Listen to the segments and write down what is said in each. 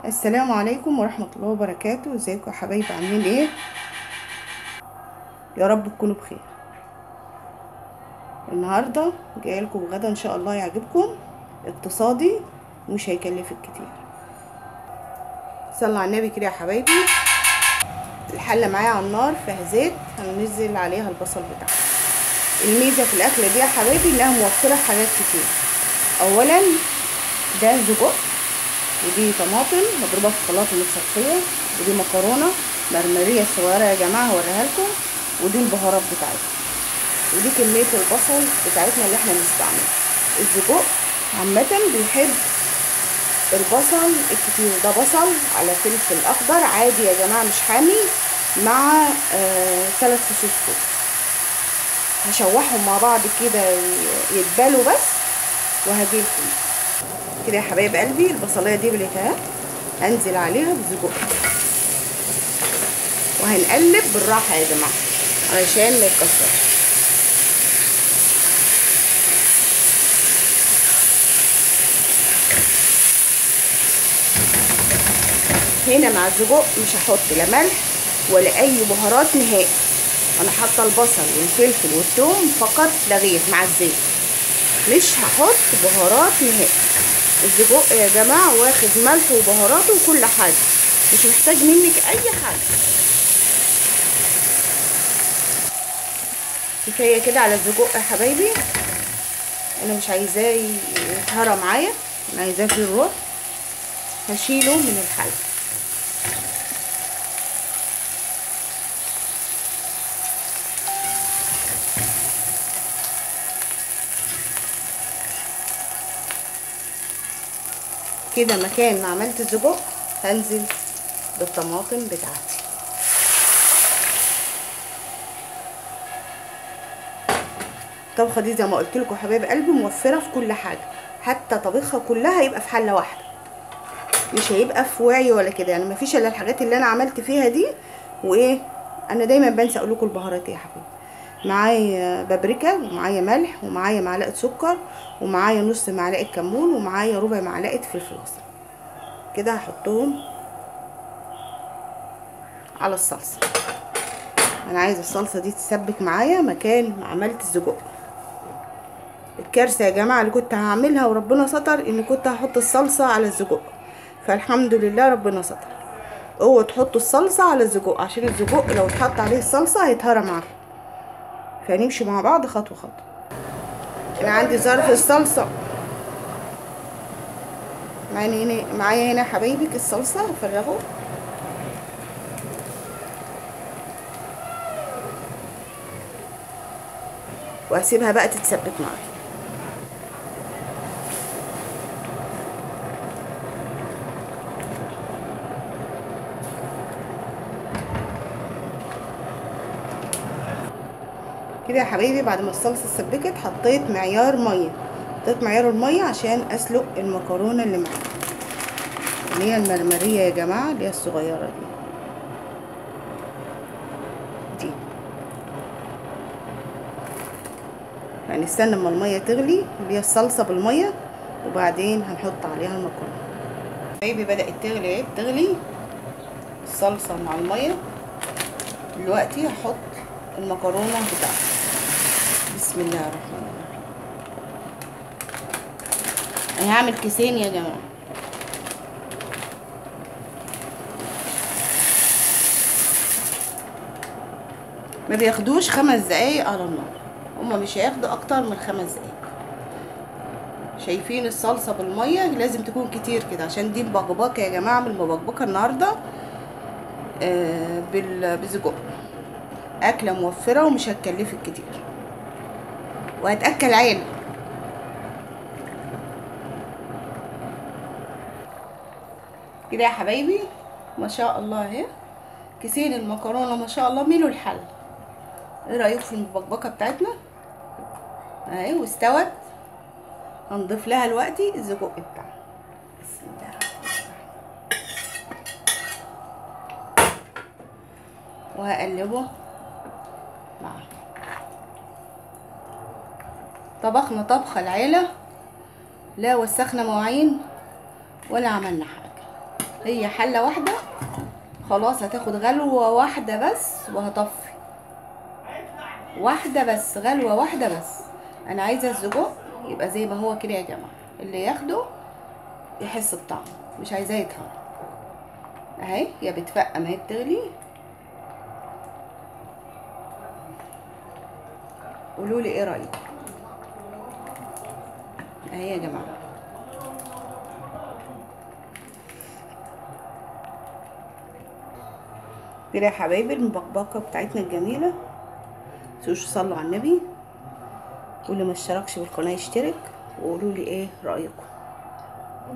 السلام عليكم ورحمة الله وبركاته. ازيكم يا حبايبي؟ عاملين ايه؟ يا رب تكونوا بخير. النهاردة جايه لكم غدا ان شاء الله يعجبكم، اقتصادي ومش هيكلفك كتير. صلوا على النبي كده يا حبايبي. الحلة معايا على النار فيها زيت، هننزل عليها البصل بتاعها. الميزة في الاكلة دي يا حبايبي انها موفرة في حاجات كتير. اولا ده سجق، ودي طماطم مضروبه في خلاط متصفيه، ودي مكرونه مرمريه صغيره يا جماعه هوريها لكم، ودي البهارات بتاعتها، ودي كميه البصل بتاعتنا اللي احنا بنستعملها. السجق عامه بيحب البصل الكتير، ده بصل على فلفل اخضر عادي يا جماعه مش حامي، مع 3 فصوص ثوم. هشوحهم مع بعض كده يتبالوا بس، وهجيلكم كده يا حبايب قلبي. البصلايه دي بلتها، هنزل عليها بالسجق وهنقلب بالراحه يا جماعه علشان ما يتكسرش. هنا مع السجق مش هحط لا ملح ولا اي بهارات نهائي، انا حاطه البصل والفلفل والثوم فقط لا غير مع الزيت، مش هحط بهارات نهائي. السجق يا جماعه واخد ملح وبهاراته وكل حاجه، مش محتاج منك اي حاجه. كفايه كده على السجق يا حبايبي، انا مش عايزاه يتهرى معايا، انا عايزاه في الروح. هشيله من الحله. كده مكان ما عملت السجق هنزل بالطماطم بتاعتي. الطبخه دي زي ما قلت لكم حبايب قلبي موفره في كل حاجه، حتى طبخها كلها هيبقى في حله واحده، مش هيبقى في وعي ولا كده، يعني مفيش الا الحاجات اللي انا عملت فيها دي. وايه، انا دايما بنسى اقول لكم البهارات ايه يا حبايبي. معايا بابريكا، ومعايا ملح، ومعايا معلقه سكر، ومعايا نص معلقه كمون، ومعايا ربع معلقه فلفل اسمر. كده هحطهم على الصلصه. انا عايزه الصلصه دي تسبك معايا مكان ما عملت السجق. الكارثه يا جماعه اللي كنت هعملها وربنا ستر، ان كنت هحط الصلصه على السجق، فالحمد لله ربنا ستر. اوعوا تحطوا الصلصه على السجق، عشان السجق لو اتحط عليه الصلصه هيتهرى معاكم. فنمشي مع بعض خطوه خطوه. انا عندي ظرف الصلصه معايا هنا يا حبايبي الصلصه هفرغه، وهسيبها بقى تتسبك معايا. كده يا حبايبي بعد ما الصلصه اتسبكت حطيت معيار ميه، حطيت معيار الميه عشان اسلق المكرونه اللي معايا، اللي هي المرمريه يا جماعه، اللي هي الصغيره دي. هنستنى اما الميه تغلي، اللي هي الصلصه بالميه، وبعدين هنحط عليها المكرونه. حبايبي بدات تغلي الصلصه مع الميه. دلوقتي هحط المكرونه بتاعتي. بسم الله الرحمن الرحيم. انا هعمل كيسين يا جماعه. ما بياخدوش 5 دقايق على النار، هما مش هياخدوا اكتر من 5 دقايق. شايفين الصلصه بالميه لازم تكون كتير كده، عشان دي مبكبكه يا جماعه، من المبكبكه النهارده بالسجق. اكله موفره ومش هتكلفك كتير، وهتاكل عيل. كده يا حبايبي ما شاء الله اهي كيسين المكرونه ما شاء الله ملوا الحل. ايه رايكم في المبكبكه بتاعتنا اهي واستوت؟ هنضيف لها دلوقتي السجق بتاعنا. بسم الله وهقلبه معاه. طبخنا طبخه العيله، لا وسخنا مواعين ولا عملنا حاجه. هي حله واحده خلاص، هتاخد غلوه واحده بس وهطفي. واحده بس، غلوه واحده بس. انا عايزه السجق يبقى زي ما هو كده يا جماعه، اللي ياخده يحس بطعم، مش عايزاه يتهرب. اهي هي بتفقم اهي بتغلي. قولوا لي ايه رايك. اهي يا جماعه كده يا حبايبي المبكبكه بتاعتنا الجميله. متنسوش تصلوا على النبي، واللي ما اشتركش بالقناه يشترك، وقولوا لي ايه رايكم.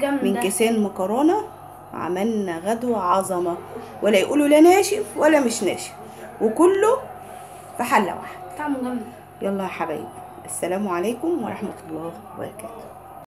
من كيسين مكرونه عملنا غدوه عظمه، ولا يقولوا لا ناشف ولا مش ناشف، وكله في حله واحده. طعمه جامد. يلا يا حبايبي، السلام عليكم ورحمه الله وبركاته.